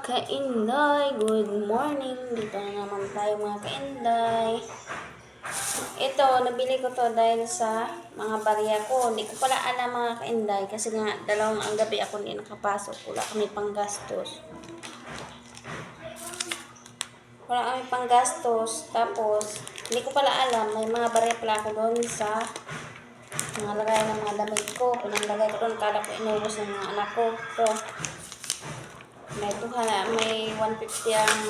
Kainday, good morning. Dito na naman tayo mga kainday. Ito, nabili ko to dahil sa mga barya ko. Hindi ko pala alam mga kainday kasi nga dalawang ang gabi ako hindi nakapasok. Wala kami panggastos. Tapos, hindi ko pala alam, may mga barya pala ako doon sa mga lagay ng mga damit ko. Pinanglagay ko doon, kala ko inubos ng mga anak ko. Ito. May 150 ang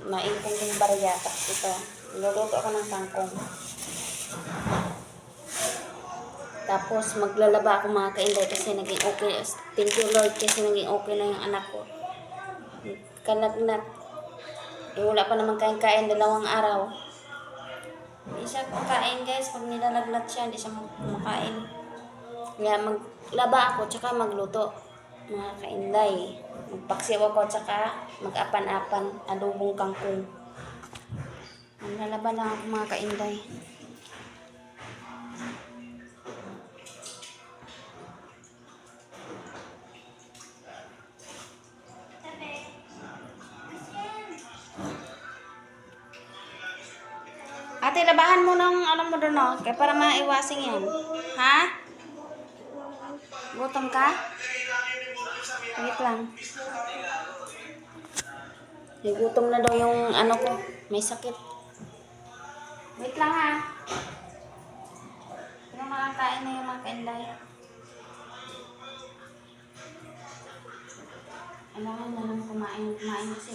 maipong kong barya. Tapos ito, luluto ako ng kangkong. Tapos maglalaba ako mga kainday kasi naging okay. Thank you Lord kasi naging okay na yung anak ko. Kalagnat. Wala pa naman kain-kain 2 araw. Hindi siya kumakain guys. Pag nilalagnat siya, hindi siya kumakain. Kaya maglaba ako tsaka magluto mga kainday. Magpaksiw ako tsaka mag-apan-apan adobong kangkong. Maglalaba lang ako mga kainday. Ate, labahan mo ng alam mo doon, no? Kaya para maiwasing yan. Ha? Gutom ka? Wait lang. Gutom na daw yung ano ko. May sakit. Wait lang ha. Pero makakain na yung mga kainday. Kailangan na lang kumain kasi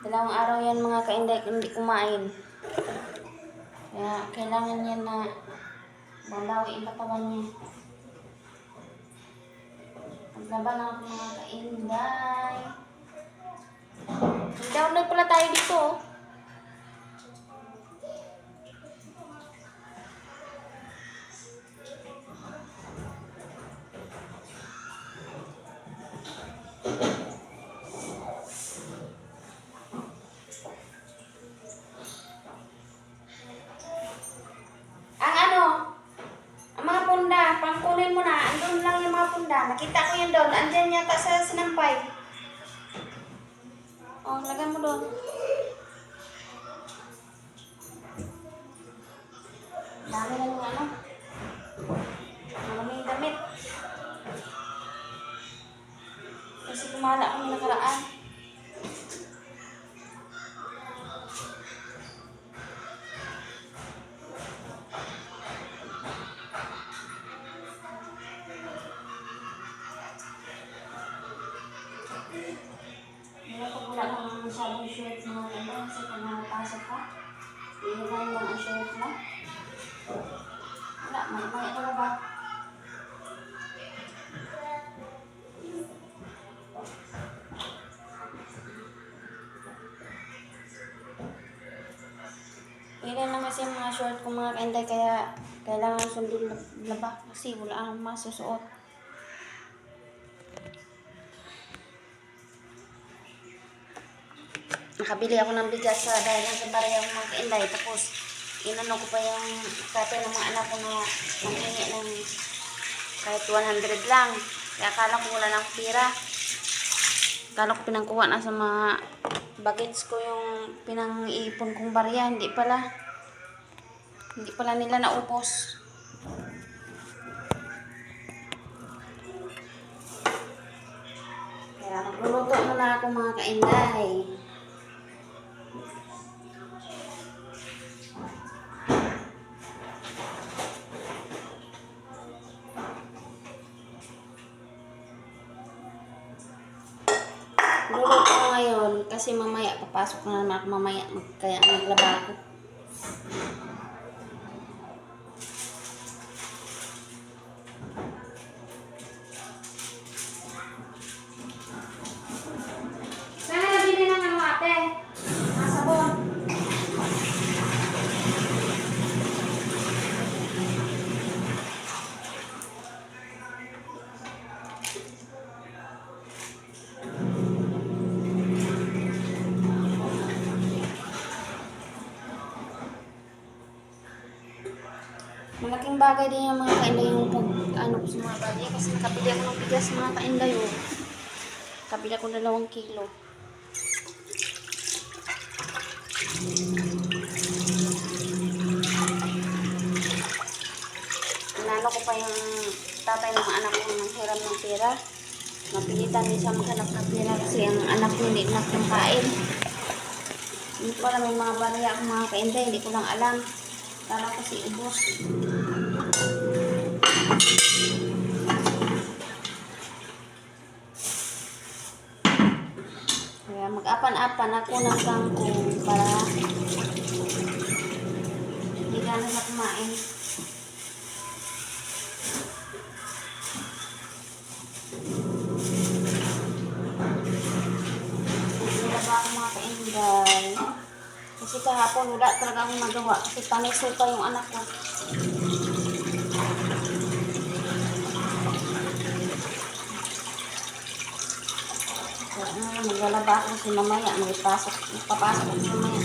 2 araw yan mga kainday hindi kumain. Kaya kailangan yan na babawi yung katawan niya. Maglaba lang ako mga kainday. Download pala tayo dito. Pangkunin mo na. Andun lang yung mga punda. Nakita ko yun doon. Andyan yata sa sinampay. Oh, lagay mo doon. Dami na yung ano. Maraming damit. Kasi kumala kami nakaraan. Wala kang masyadong shirt mga ganda kasi pag nakapasok ka, iilan lang ang shirt mo. Wala, may ito na ba? Ilan lang kasi yung mga short ko mga kainday kaya kailangan sundin laba kasi wala akong masusuot. Nakabili ako ng bigas dahil lang sa barya ng mga kainday. Tapos, inano ko pa yung kate ng mga anak ko na manghingi ng kahit 100 lang. Kaya akala ko wala ng pira. Akala ko pinangkuha na sa mga bagets ko yung pinang-iipon kong barya. Hindi pala. Hindi pala nila naubos. Kaya magluluto muna ako mga kainday. Luluto ko ngayon kasi mamaya papasok na naman ako mamaya kaya naglaba ako. Sana nabili ng ano ate? Sabon. Malaking bagay din yung mga kainday yung pag ano ko sa mga bagay kasi nakabili ako ng bigas mga kainday oh. Kabila ko 2 kilo. Inano ko pa yung tatay ng mga anak ko ng hiram ng pera. Napilitan din siya maghanap ng pera kasi ang anak ko hindi na kumakain. Hindi ko alam, may mga bariya akong mga kainday, hindi ko lang alam. Kala kasi ubos. Kaya mag-apan-apan ako ng kangkong para hindi gano'n na kumain. Wala ba akong mga kainday? Kasi kahapon wala talaga akong magawa kasi paniso pa yung anak ko. Maglalaba ako kasi mamaya papasok ako mamaya.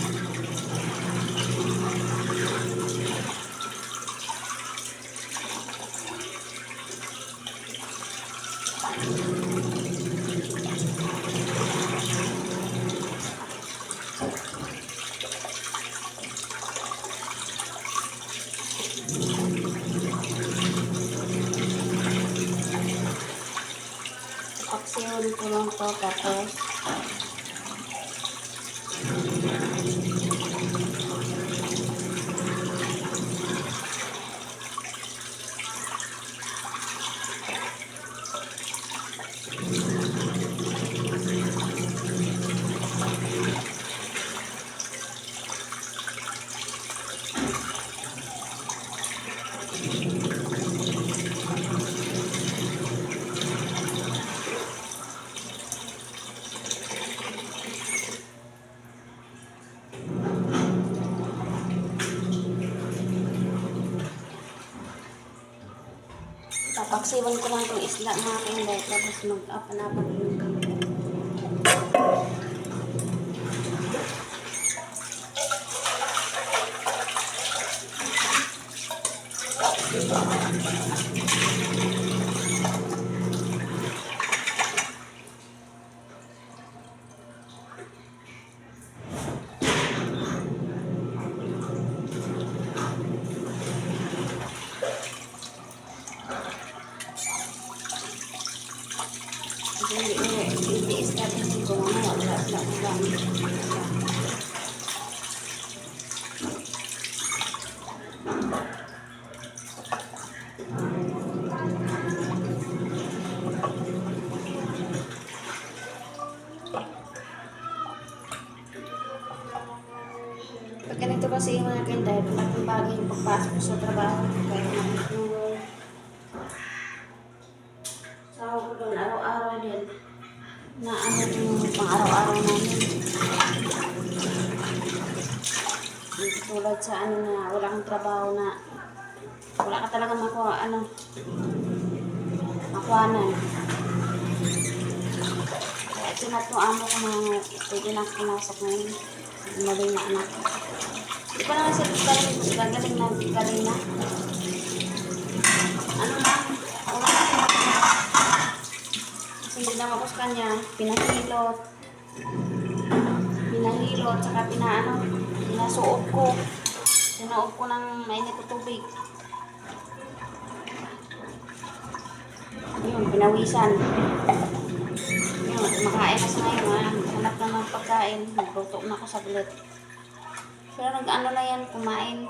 Paksiyon ko lang to tapos papaksiwan ko lang itong isla mga kainday tapos mag-apan-apan ko yung kangkong. Hindi establish ko mamaya wala sila kung gamit. Pag ganito kasi yung mga kainday, malaking bagay yung pagpasok ko sa trabaho. Kaya nakitulong. Sahod ko doon, araw-araw din. Na ano yung pang-araw-araw namin. Hindi tulad sa ano na wala kang trabaho na wala ka talaga makuhanan. Kaya tinatuan ko mga pwede na pumasok ngayon. Maling na anak. Di pa naman siya galing na. Ano lang, wala kasi kasi hindi naman ako sa kanya, pinahilot, saka pinasuot ko. Sinuot ko ng mainit na tubig. Yun, pinawisan. Yun, makain na sa ngayon, hanap na ng pagkain, nagluto na ako sa saglit. Pero nag-ano na yan, kumain.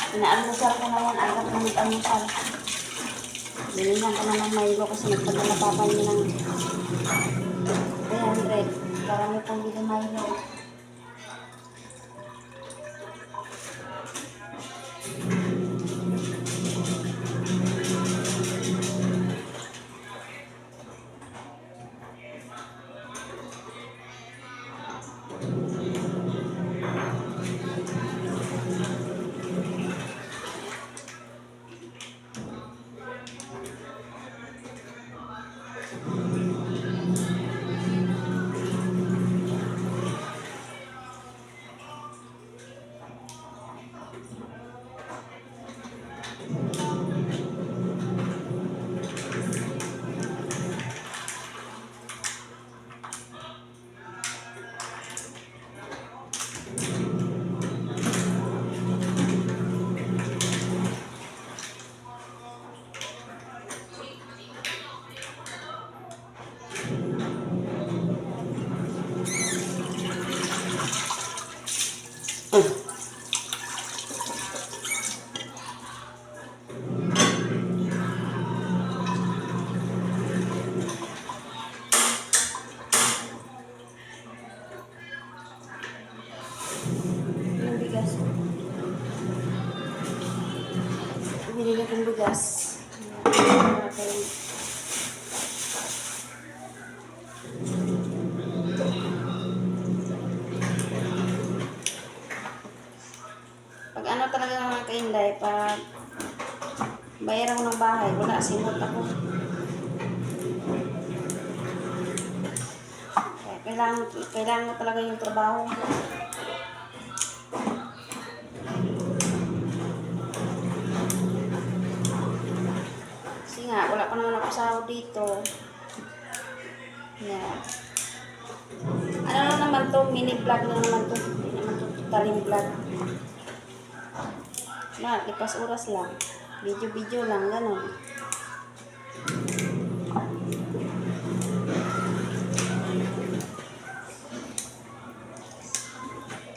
Pinaalmusal ko na yan, agad na mag-almusal. Binigyan ko na ng Milo kasi nagpadala papa niya ng 300 para may pambili Milo. yung bigas. Natin. Pag ano talaga mga kainday, pag bayaran ko ng bahay, wala, simot ako. Kaya kailangan mo talaga yung trabaho. Kasi nga, wala pa naman ako sahod dito. Yeah. Ano lang naman to, mini vlog lang naman to. Hindi naman to totaling vlog. Lipas oras lang. Video lang, gano'n.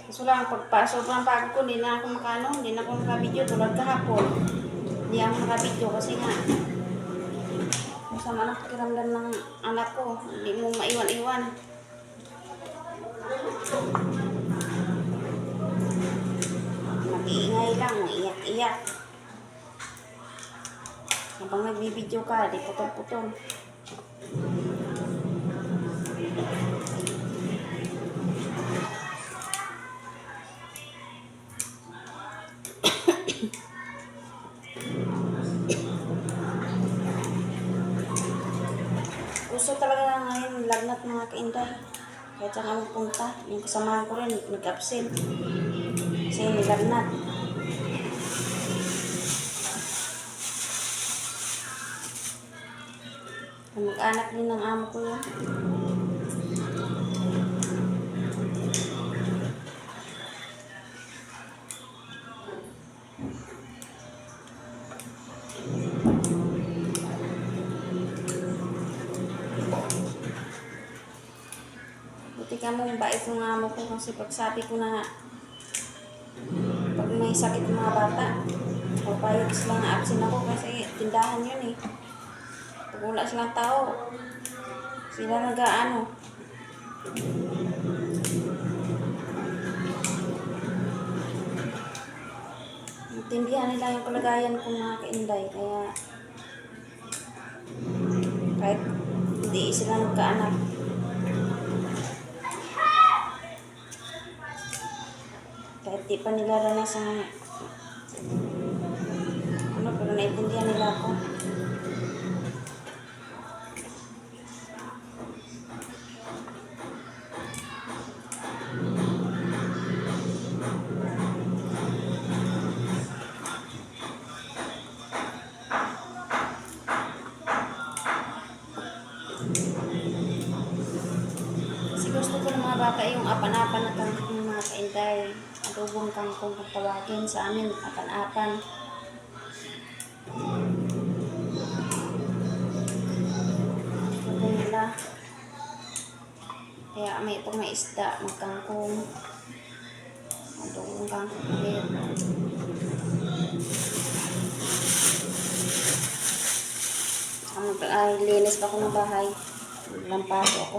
Kaso lang, pagpasok ng pagod ko, hindi na ako maka-video tulad kahapon. Hindi ako maka-video kasi nga, masama na pakiramdam ng anak ko. Hindi mo maiwan-iwan. Mag-iingay lang, iyak-iyak. Habang nagbibideo ka, di putol-putol. Gusto talaga na ngayon lagnat mga kainday. Kahit saan kami punta, yung kasamahan ko rin, nag-absent. Kasi nilagnat. Mag-anak din ng amo ko yun. Buti ka mo, bait yung amo ko kasi pag sabi ko na pag may sakit ng mga bata, papayag sila nga absent ako kasi tindahan yun eh. Pag wala silang tao, sila nag-aano. Intindihan nila yung kalagayan ko mga kainday, kaya kahit hindi sila nagkaanak, kahit di pa nila ranasang pero naiintindihan nila ako. Kasi gusto ko ng mga bata yung apan-apan na kangkong ng mga kainday. Adobong kangkong kung tawagin sa amin, apan-apan. Gusto nila. Kaya may isda, magkangkong. Adobong kangkong ulit. Linis pa ako ng bahay. Lampaso ako.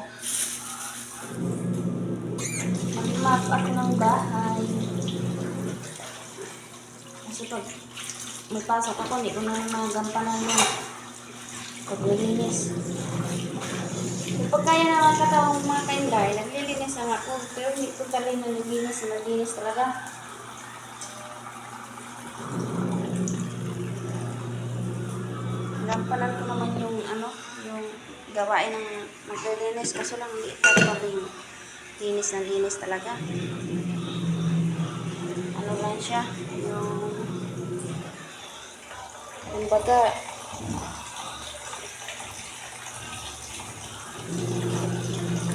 Mag-map ako ng bahay. Kasi pag magpasok ako, hindi ko na magampanan yun. Pag nilinis. Kapag kaya naman katawang mga kainday, naglilinis lang ako. Pero hindi ko talaga naglinis talaga. Gampanan ko naman yung yung gawain ng maglilinis. Kaso lang hindi talaga yung linis talaga. Ano lang siya, yung baga,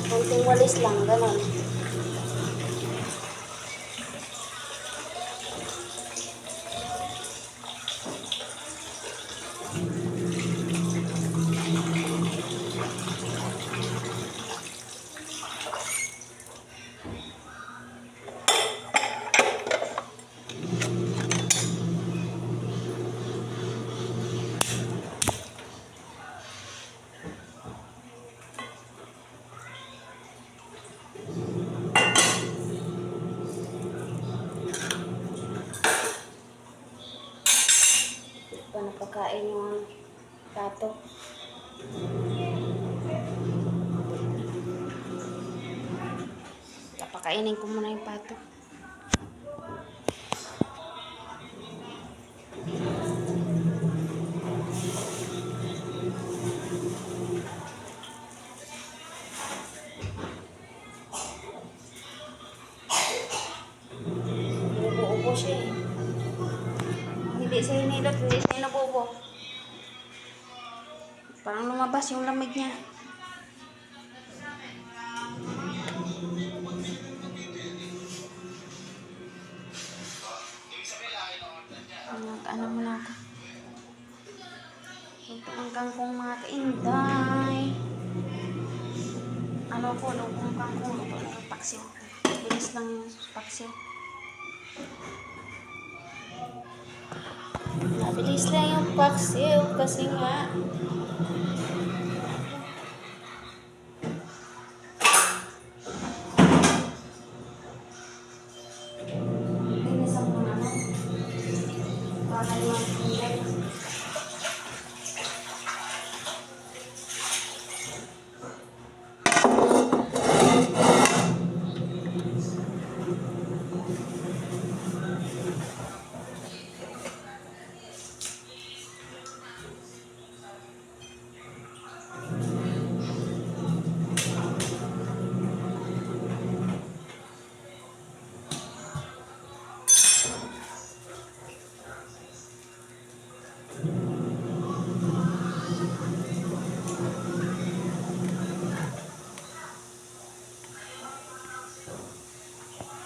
konting walis lang, gano'n. pagkain yung plato. Papakainin ko muna yung pato. Ubo-ubo siya eh. Hindi siya hinilot, hindi siya inubo-ubo. Parang lumabas yung lamig niya. Ano mo na ako. Ito ang kangkong mga kainday. Ano po, lupong kangkong. Ito ang paksiw. Bilis lang yung paksiw. Mabilis lang yung paksiw kasi nga linis ang mga ano. Para yung pinday.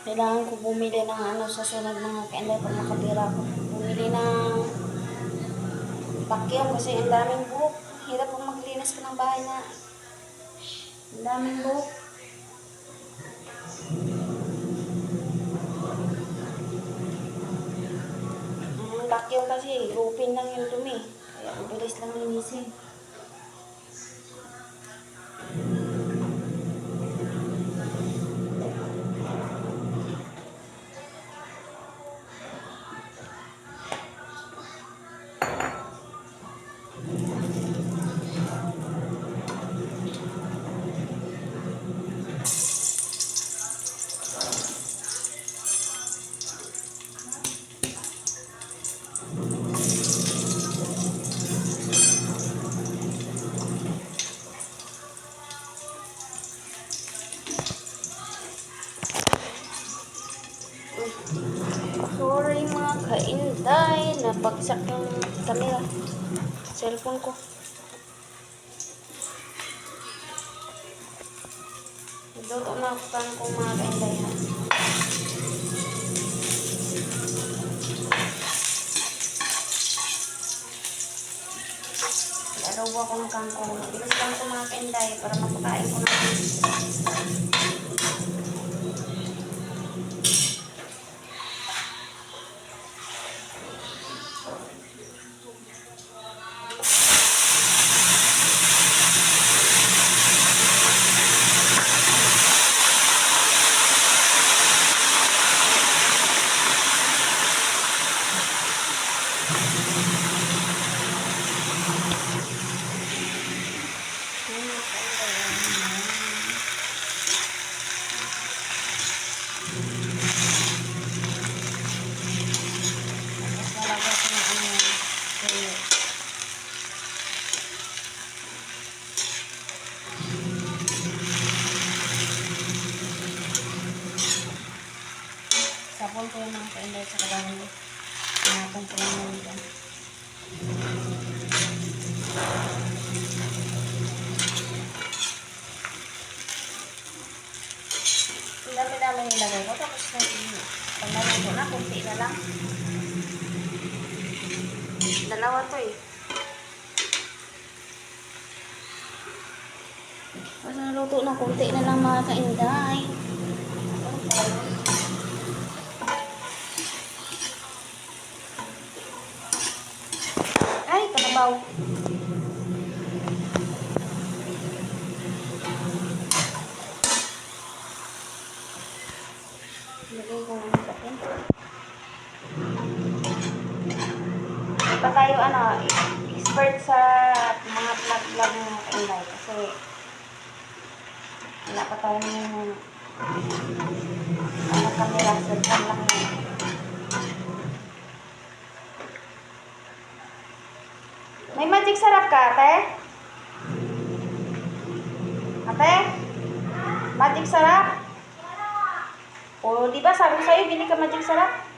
Kailangan ko bumili ng ano sa sunod mga kainday pag makatira ko. Bumili ng vacuum kasi ang daming buhok. Hirap pong maglinis ka ng bahay na ang daming buhok. Ang vacuum kasi, open lang yung dumi. Kaya ang bilis lang linisin. Sorry mga kainday, nabagsak yung camera. Cellphone ko. Luto na ako kung mga kainday ha. Adobo ako ng kangkong. Bilis lang ito mga kainday para mapakain ko na. Sabon ko yung mga kainday sa kagawin. Pinatong ko lang yung dyan. Ang dami-dami nilagay ko. Tapos pag naluto na, kunti na lang. Dalawa to eh. Pag naluto na, kunti na lang mga kainday. Ay, kanabaw. Lagay ko ng sakyan. Ipatay tayo expert sa mga vlog-vlog ng mga kainday kasi wala pa tayo ng camera, cellphone lang yun. May magic sarap ka, ate? Ate? Magic sarap? O, di ba sabi ko sa'yo, bili ka magic sarap?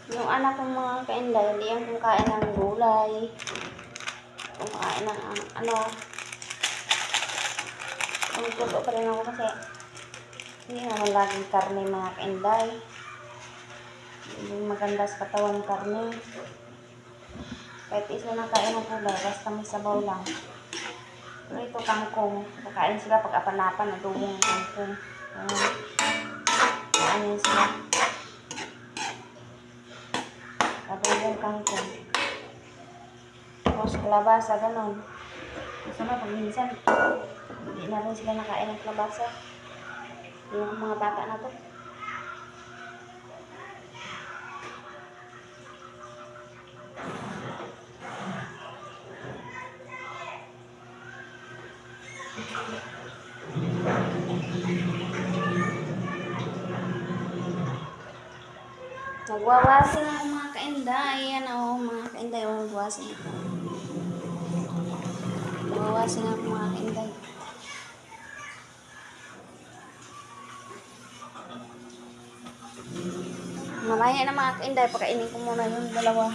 Yung anak kong mga kainday, hindi yan kumakain ng gulay. Kumakain ng magluto pa rin ako kasi hindi naman laging karne mga kainday. Hindi maganda sa katawan ng karne. Kahit isa na kain ng gulay, basta may sabaw lang. Pero ito kangkong. Kakain sila pag apanapan, nadugong kangkong. Kaanin sila. Nadugong kangkong. Tapos kalabasa, ganon. Gusto na pag minsan, hindi na rin sila nakain ng kalabasa. Yung mga bata na to. Nagwawasi na ako mga kainday. Ayan o, mga kainday. Nagwawasi. Nagwawasi na ako mga kainday. Mamaya na mga kainday. Pakainin ko muna yung dalawa.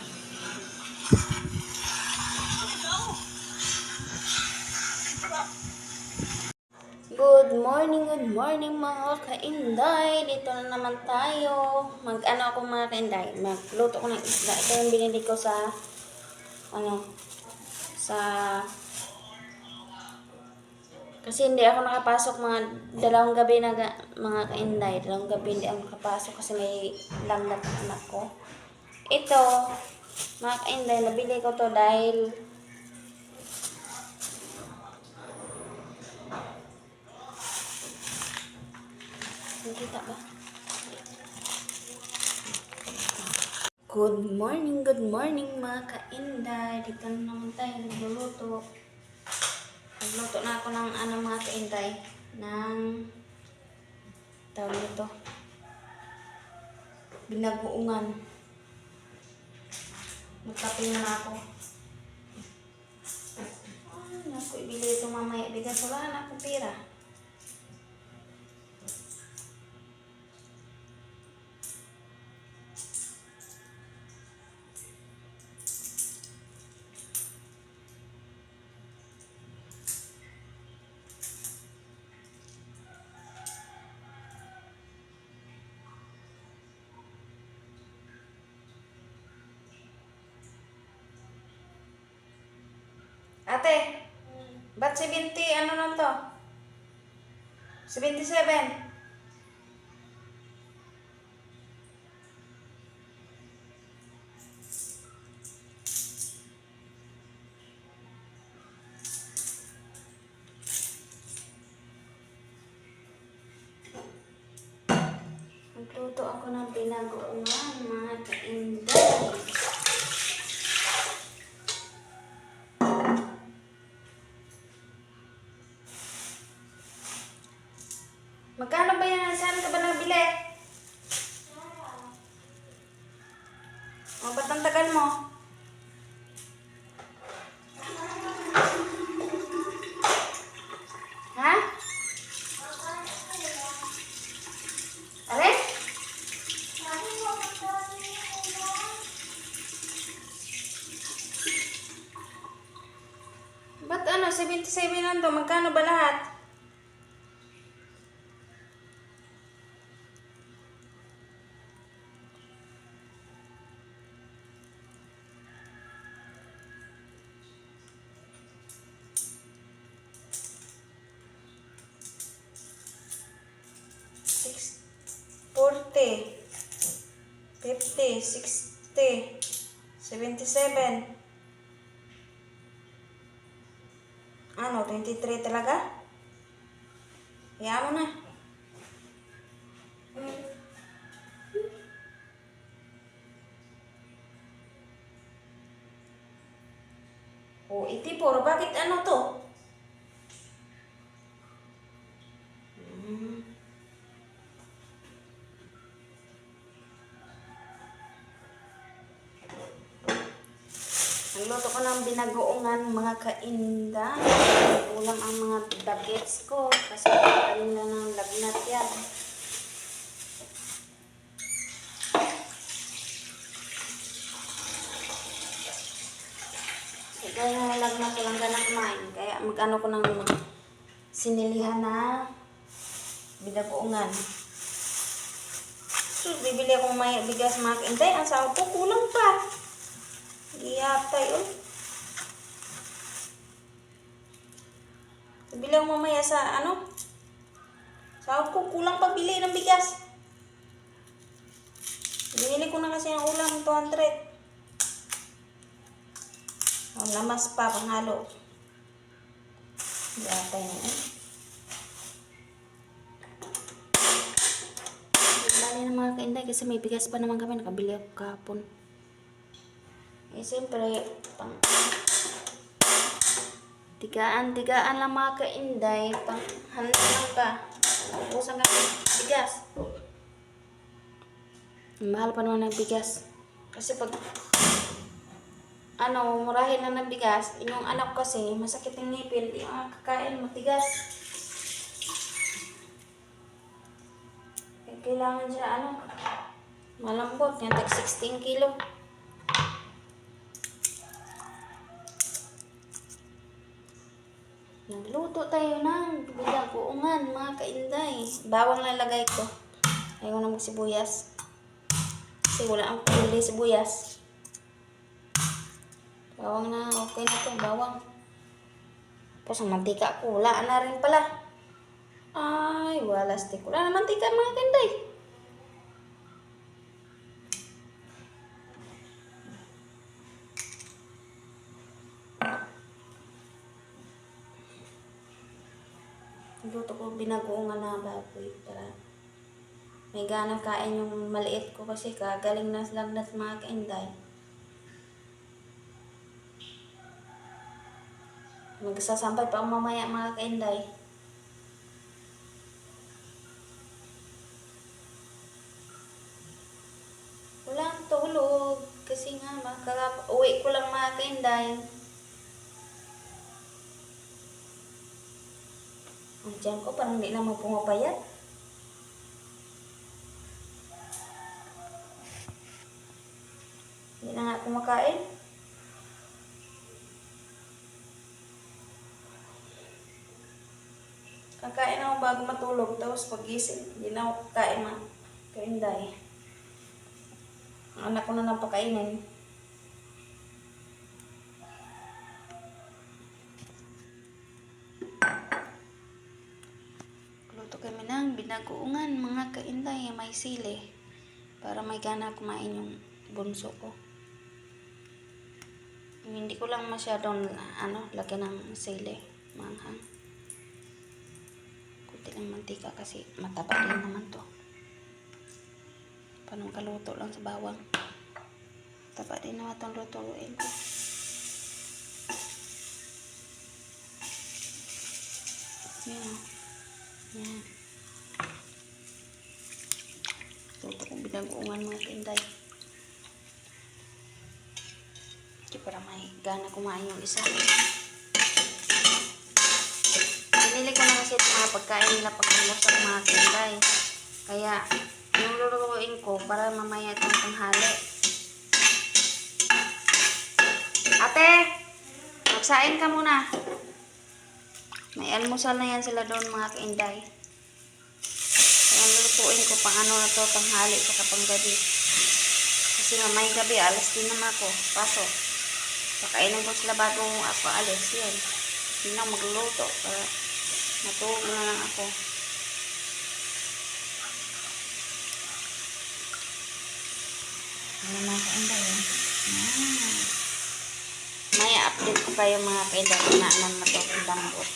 Good morning mga kainday. Dito na naman tayo. Ako mga kainday. Magluto ko ng isda. Ito yung binili ko sa kasi hindi ako nakapasok mga dalawang gabi na mga kainday. Dalawang gabi hindi ako nakapasok kasi may langat ang anak ko. Ito, mga kainday, nabili ko to dahil nakita ba? Good morning mga kainday. Dito na naman tayo nagluluto. Nagluto na ako ng mga kainday ng tawag nito binagoongan. Magkape na ako. Naku, ibili ito mamaya. Bigas, wala na akong pera. Ate, ba't 70 na to? 77. Magluto ako ng binagoongan mga kainday. Magkano ba yan? Saan ka ba nabili? O, ba't ang tagal mo? Ha? Are? 77 lang to. Magkano ba lahat? Six, 40, 50, 60, 77. Ano, 23 talaga? Kaya mo na. O, 84. Bakit ano to? Nagluto ko ng binagoongan mga kainda. Ulam ang mga bagets ko kasi kain na ng lagnat yan. Kaya na lagnat ko lang ganang kumain. Kaya mag-ano ko ng sinilihan na binagoongan. So, bibili akong may bigas mga kainda. Ang sahod ko kulang pa. Iyatay, oh. Bili ako mamaya sa ano? Sahod ko kulang pagbili ng bigas. Binili ko na kasi ang ulam, 200. Oh, lamas pa, panghalo. Iyatay na, eh. Bali na mga kainday kasi may bigas pa naman kami. Nakabili ako kahapon. Eh, siyempre, tigaan lang mga kainday, pang handa lang ba? Ubusan kami bigas. Mahal pa naman ng bigas. Kasi pag, murahin na ng bigas, yung anak ko kasi, masakit yung ngipin, yung kakain, matigas. Eh, kailangan siya, malambot, yung tag 16 kilo. Nagluto tayo ng binagoongan, mga kainday. Bawang lalagay ko. Ayaw na magsibuyas. Kasi wala ang pili sibuyas. Bawang na, okay na to, bawang. Tapos ang mantika ko, wala na rin pala. Ay, wala stick. Wala na mantika, mga kainday. Luto ko binagoongan na baboy para may ganang kain yung maliit ko kasi kagaling na lagnat mga kainday. Magsasampay pa ako mamaya mga kainday. Walang tulog kasi nga uwi ko lang mga kainday. Ang tiyan ko parang hindi na pumapayat. Hindi na nga kumakain. Kakain ako bago matulog. Tapos pag-gising, hindi na ako kakain mga kainday. Ang anak ko na napakainin. Luto kami ng binagoongan mga kainday, may sili. Para may gana kumain yung bunso ko. Hindi ko lang masyadong lagyan ng sili, manghang. Kunti lang mantika kasi mataba din naman to. Panong kaluto lang sa bawang. Taba din naman itong lutuin ko. Yan. Yan. Luto kong binagoongan mga kainday. Para may gana kumain yung isa. Pinili ko na kasi ito mga pagkain nila pag-almusal mga kainday. Kaya, yung lulutuin ko para mamaya itong tanghali. Ate! Magsain ka muna. May almusal na yan sila doon mga kainday. Kaya lulutuin ko pang ano na to, tanghali sa kapang gabi. Kasi may gabi, alas din naman ako. Pasok. Pakainin ko sila bago ako alis. Yun. Yun lang magluluto. Para matulog na lang ako. Ano mga kainday yan? May update ko kayo mga kainday. Pinaanan mo ito ang dambot.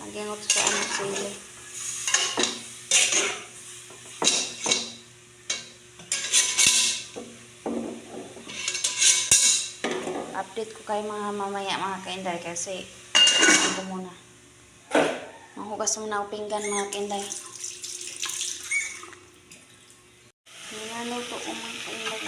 Lagyan ko ito sa ano sili. Update ko kayo mga mamaya mga kainday kasi ano muna. Mahugas muna ako pinggan mga kainday. Nilaluto ko mga kainday.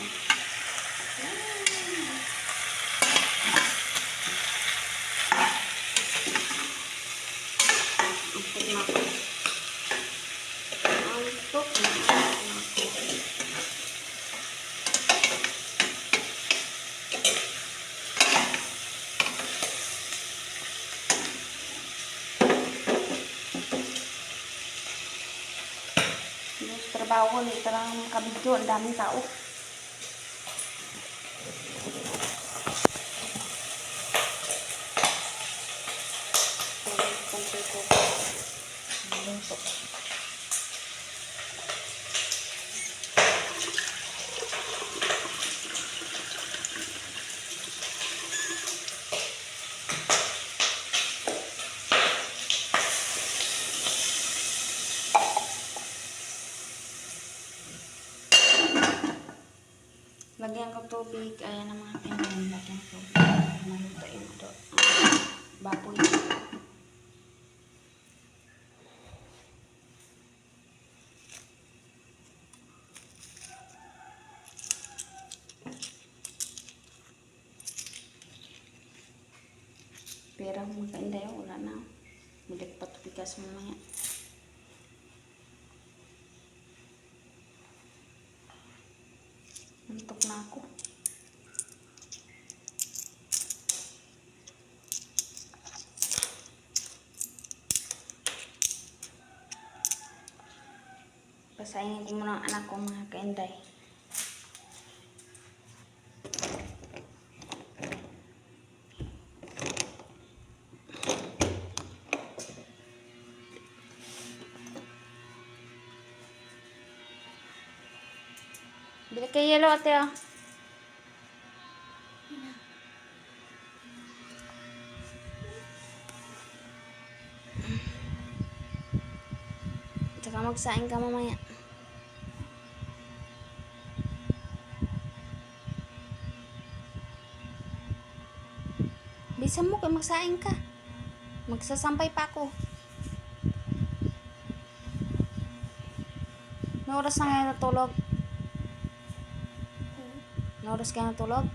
Trabaho ni tarang kabidyo, ang daming tao. Lagyan ko tubig. Ayan ang mga pinag lagyan ko tubig. Malutain ito. Baboy. Pero mga kainday, wala na. Bilik pa tubigas mamaya. Antok na ako. Pasaingin ko muna ang anak ko mga kainday. Bili kayo yellow ate oh. Tsaka magsaing ka mamaya. Bisa mo kay magsaing ka. Magsasampay pa ako. May oras na ngayon natulog. May oras kayo natulog?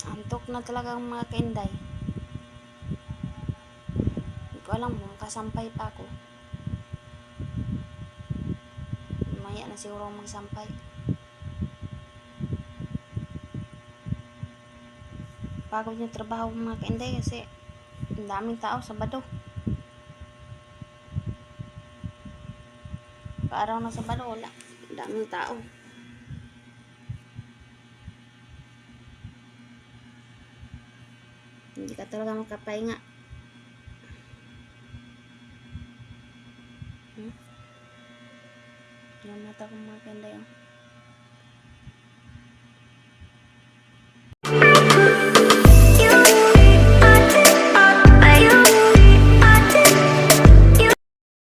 Antok na talaga ang mga kainday. Hindi ko alam kung kasampay pa ako. Mamaya na siguro magsampay. Pagod yung trabaho mga kainday kasi ang daming tao Sabado. Paaraw na Sabado, wala. Ang daming tao. Hindi ka talaga makapahinga. Yan mata ko mga kainday.